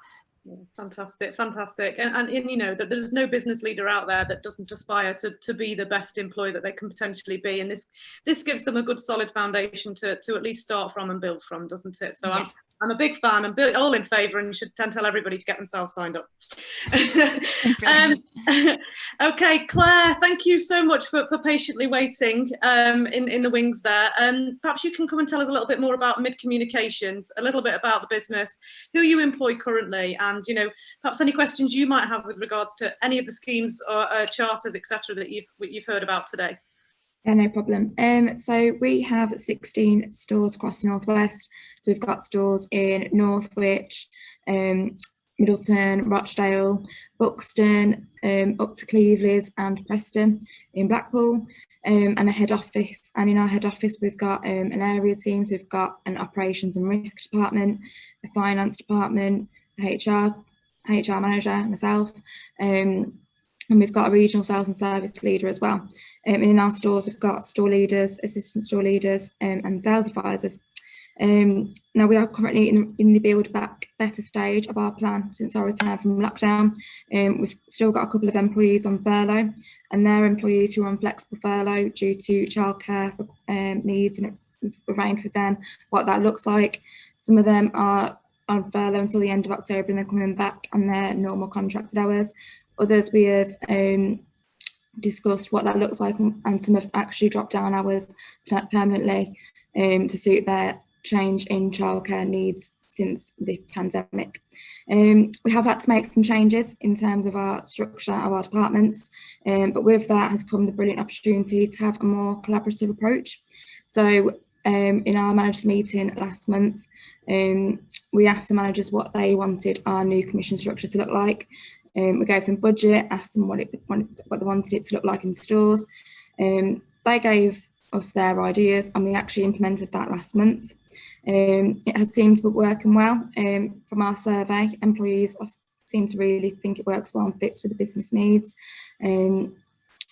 Speaker 2: Fantastic. And that there's no business leader out there that doesn't aspire to be the best employee that they can potentially be, and this gives them a good solid foundation to at least start from and build from, doesn't it? So yeah. I'm a big fan and all in favour, and should tell everybody to get themselves signed up. Okay, Claire, thank you so much for patiently waiting in the wings there. Perhaps you can come and tell us a little bit more about Mid Communications, a little bit about the business, who you employ currently, and perhaps any questions you might have with regards to any of the schemes or charters, etc., that you've heard about today.
Speaker 6: Yeah, no problem. So we have 16 stores across the Northwest. So we've got stores in Northwich, Middleton, Rochdale, Buxton, up to Cleveland and Preston in Blackpool, and a head office. And in our head office, we've got an area team. So we've got an operations and risk department, a finance department, a HR manager, myself, and we've got a regional sales and service leader as well. And in our stores, we've got store leaders, assistant store leaders, and sales advisors. Now we are currently in the build back better stage of our plan since our return from lockdown. We've still got a couple of employees on furlough, and they're employees who are on flexible furlough due to childcare needs, and we've arranged with them what that looks like. Some of them are on furlough until the end of October and they're coming back on their normal contracted hours. Others we have discussed what that looks like, and some have actually dropped down hours permanently to suit their change in childcare needs since the pandemic. We have had to make some changes in terms of our structure of our departments, but with that has come the brilliant opportunity to have a more collaborative approach. So in our managers meeting last month, we asked the managers what they wanted our new commission structure to look like. We gave them budget, asked them what they wanted it to look like in the stores. They gave us their ideas and we actually implemented that last month. It has seemed to be working well. From our survey, employees seem to really think it works well and fits with the business needs. And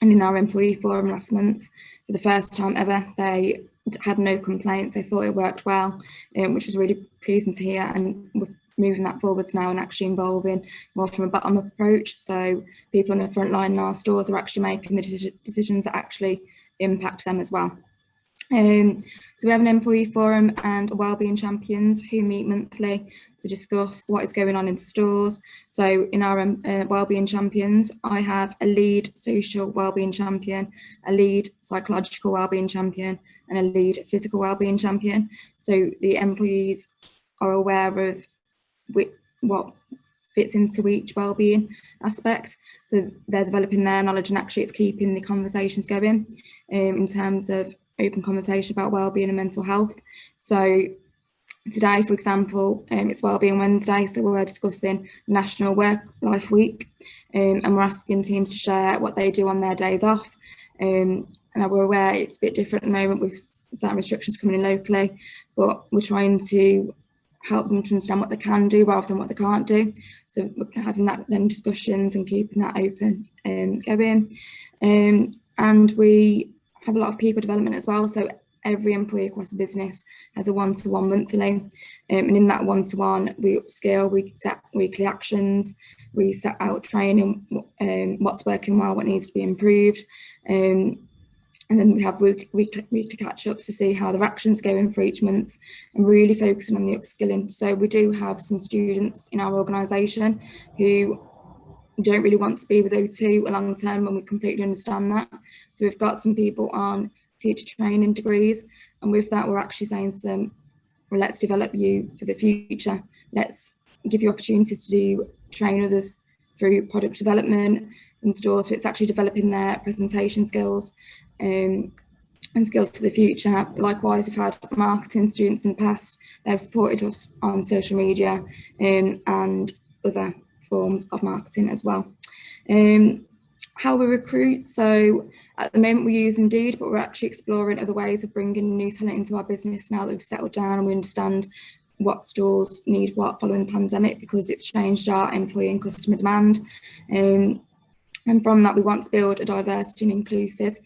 Speaker 6: in our employee forum last month, for the first time ever, they had no complaints. They thought it worked well, which was really pleasing to hear. And we're moving that forwards now and actually involving more from a bottom-up approach. So people on the front line in our stores are actually making the decisions that actually impact them as well. So we have an employee forum and wellbeing champions who meet monthly to discuss what is going on in stores. So in our wellbeing champions, I have a lead social wellbeing champion, a lead psychological wellbeing champion, and a lead physical wellbeing champion. So the employees are aware of what fits into each wellbeing aspect. So they're developing their knowledge, and actually it's keeping the conversations going in terms of open conversation about wellbeing and mental health. So today, for example, it's Wellbeing Wednesday, so we're discussing National Work Life Week, and we're asking teams to share what they do on their days off. And we're aware it's a bit different at the moment with certain restrictions coming in locally, but we're trying to help them to understand what they can do rather than what they can't do. So we're having them discussions and keeping that open going. And we have a lot of people development as well. So every employee across the business has a one-to-one monthly. And in that one-to-one, we upskill, we set weekly actions, we set out training, what's working well, what needs to be improved. And then we have weekly catch-ups to see how their actions are going for each month and really focusing on the upskilling. So we do have some students in our organisation who don't really want to be with O2 long term, and we completely understand that. So we've got some people on teacher training degrees, and with that we're actually saying to them, well, let's develop you for the future. Let's give you opportunities to train others through product development in stores. So it's actually developing their presentation skills and skills for the future. Likewise, we've had marketing students in the past. They've supported us on social media and other forms of marketing as well. How we recruit, so at the moment we use Indeed, but we're actually exploring other ways of bringing new talent into our business now that we've settled down and we understand what stores need what following the pandemic, because it's changed our employee and customer demand. And from that, we want to build a diversity and inclusive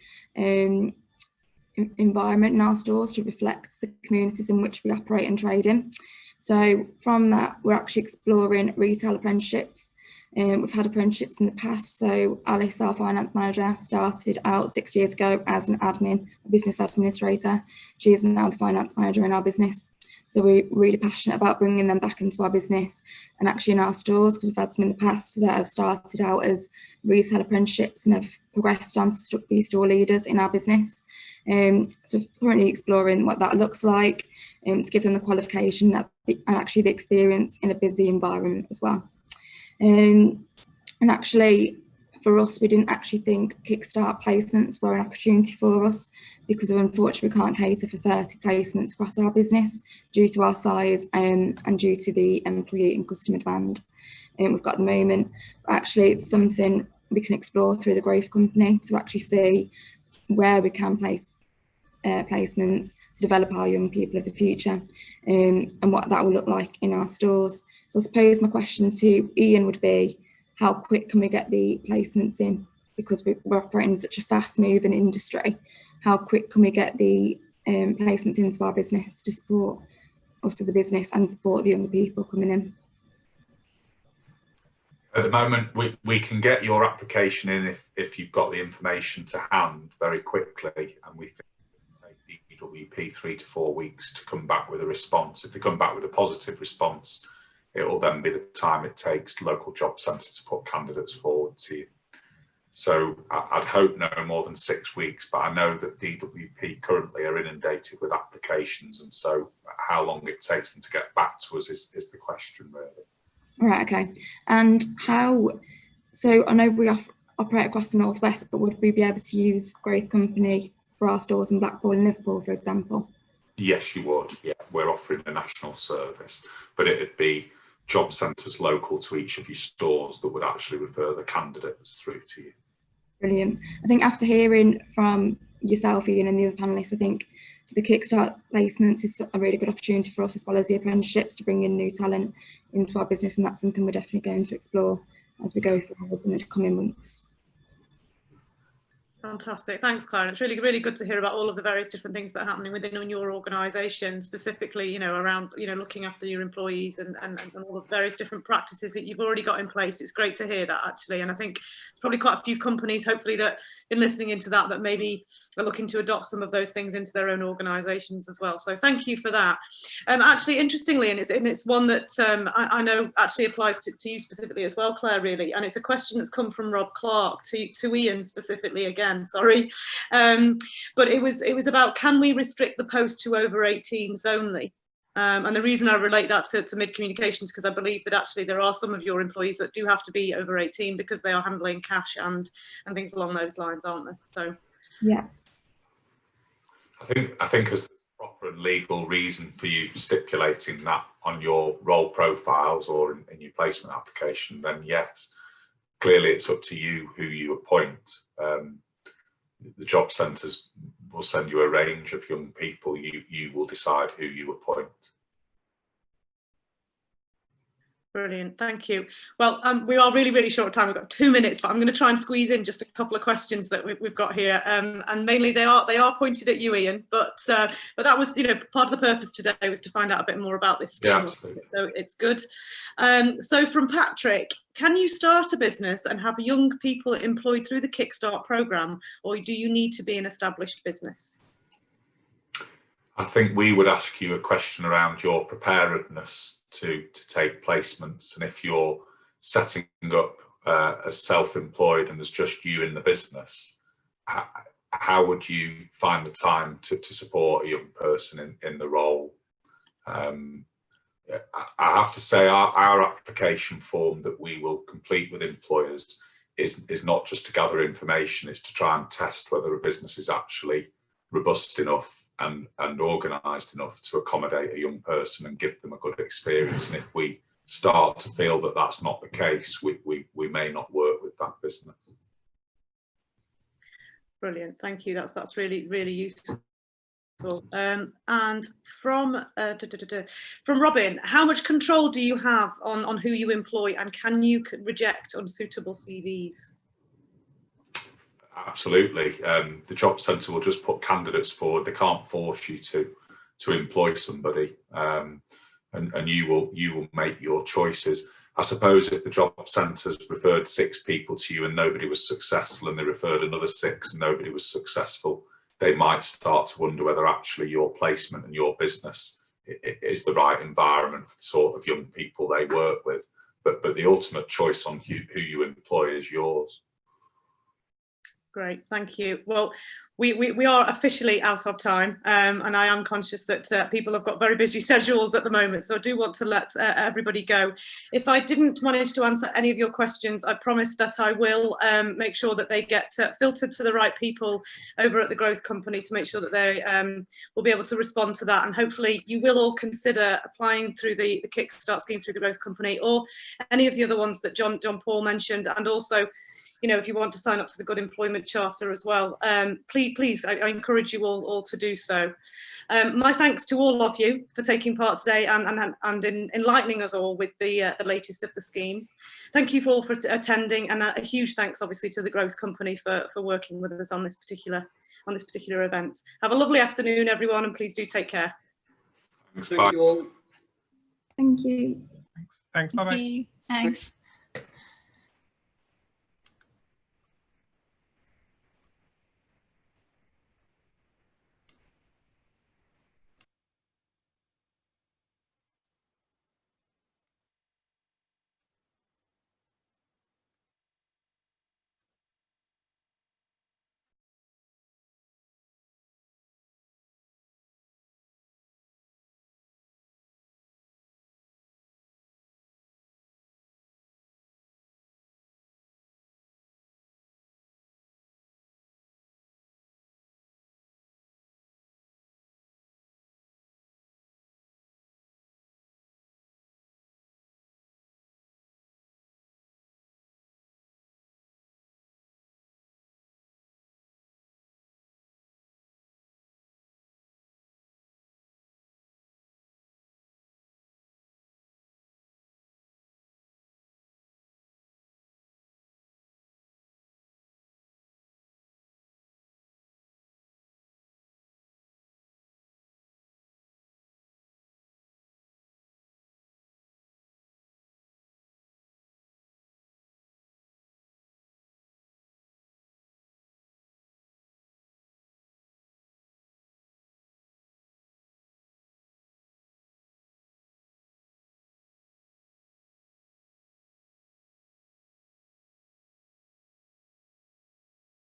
Speaker 6: environment in our stores to reflect the communities in which we operate and trade in. So from that, we're actually exploring retail apprenticeships. We've had apprenticeships in the past. So Alice, our finance manager, started out 6 years ago as an admin, a business administrator. She is now the finance manager in our business. So we're really passionate about bringing them back into our business and actually in our stores, because we've had some in the past that have started out as retail apprenticeships and have progressed on to be store leaders in our business. So we're currently exploring what that looks like to give them the qualification and actually the experience in a busy environment as well. And actually, for us, we didn't actually think Kickstart placements were an opportunity for us, because unfortunately we can't cater for 30 placements across our business due to our size and due to the employee and customer demand we've got at the moment. But actually, it's something we can explore through the growth company to actually see where we can place placements to develop our young people of the future and what that will look like in our stores. So I suppose my question to Ian would be, how quick can we get the placements in? Because we're operating in such a fast moving industry. How quick can we get the placements into our business to support us as a business and support the younger people coming in?
Speaker 3: At the moment, we can get your application in if you've got the information to hand very quickly, and we think it will take DWP 3 to 4 weeks to come back with a response. If they come back with a positive response, it will then be the time it takes local job centres to put candidates forward to you. So I'd hope no more than 6 weeks, but I know that DWP currently are inundated with applications, and so how long it takes them to get back to us is the question, really.
Speaker 6: Right, okay. And how, so I know we operate across the Northwest, but would we be able to use Growth Company for our stores in Blackpool and Liverpool, for example?
Speaker 3: Yes, you would. Yeah, we're offering a national service, but it'd be job centres local to each of your stores that would actually refer the candidates through to you.
Speaker 6: Brilliant. I think after hearing from yourself, Ian, and the other panellists, I think the Kickstart placements is a really good opportunity for us, as well as the apprenticeships, to bring in new talent into our business, and that's something we're definitely going to explore as we go forward in the coming months.
Speaker 2: Fantastic. Thanks, Claire. It's really, really good to hear about all of the various different things that are happening within your organisation, specifically, you know, around, you know, looking after your employees and all the various different practices that you've already got in place. It's great to hear that, actually. And I think there's probably quite a few companies, hopefully, that have been listening into that maybe are looking to adopt some of those things into their own organisations as well. So thank you for that. Actually, interestingly, and it's one that I know actually applies to you specifically as well, Claire, really. And it's a question that's come from Rob Clark to Ian specifically again. Sorry, but it was about, can we restrict the post to over 18s only? And the reason I relate that to Mid Communications, because I believe that actually there are some of your employees that do have to be over 18 because they are handling cash and things along those lines, aren't they? So
Speaker 6: yeah,
Speaker 3: I think as the proper and legal reason for you stipulating that on your role profiles or in your placement application, then yes, clearly it's up to you who you appoint. The job centres will send you a range of young people. You will decide who you appoint.
Speaker 2: brilliant, thank you. Well, we are really, really short of time. We've got 2 minutes, but I'm going to try and squeeze in just a couple of questions that we've got here, and mainly they are pointed at you, Ian. But that was, you know, part of the purpose today was to find out a bit more about this scheme.
Speaker 3: Yeah,
Speaker 2: so it's good. So from Patrick, can you start a business and have young people employed through the Kickstart programme, or do you need to be an established business?
Speaker 3: I think we would ask you a question around your preparedness to take placements, and if you're setting up as self-employed and there's just you in the business, how would you find the time to support a young person in the role? I have to say our application form that we will complete with employers is not just to gather information, it's to try and test whether a business is actually robust enough and organised enough to accommodate a young person and give them a good experience. And if we start to feel that that's not the case, we may not work with that business.
Speaker 2: Brilliant, thank you. That's really, really useful. And from Robin, how much control do you have on who you employ, and can you reject unsuitable CVs?
Speaker 3: Absolutely. The job centre will just put candidates forward. They can't force you to employ somebody, and you will make your choices. I suppose if the job centre's referred 6 people to you and nobody was successful, and they referred another 6 and nobody was successful, they might start to wonder whether actually your placement and your business is the right environment for the sort of young people they work with. But the ultimate choice on who you employ is yours.
Speaker 2: Great, thank you. Well, we are officially out of time, and I am conscious that people have got very busy schedules at the moment, so I do want to let everybody go. If I didn't manage to answer any of your questions, I promise that I will make sure that they get filtered to the right people over at the Growth Company to make sure that they will be able to respond to that, and hopefully you will all consider applying through the Kickstart scheme through the Growth Company, or any of the other ones that John Paul mentioned. And also, you know, if you want to sign up to the Good Employment Charter as well, please, I encourage you all to do so. My thanks to all of you for taking part today and in enlightening us all with the latest of the scheme. Thank you all for attending, and a huge thanks, obviously, to the Growth Company for working with us on this particular event. Have a lovely afternoon, everyone, and please do take care.
Speaker 3: Thanks,
Speaker 4: Thank
Speaker 3: bye.
Speaker 4: you all.
Speaker 6: Thank you.
Speaker 7: Thanks. Bye bye.
Speaker 5: Thanks.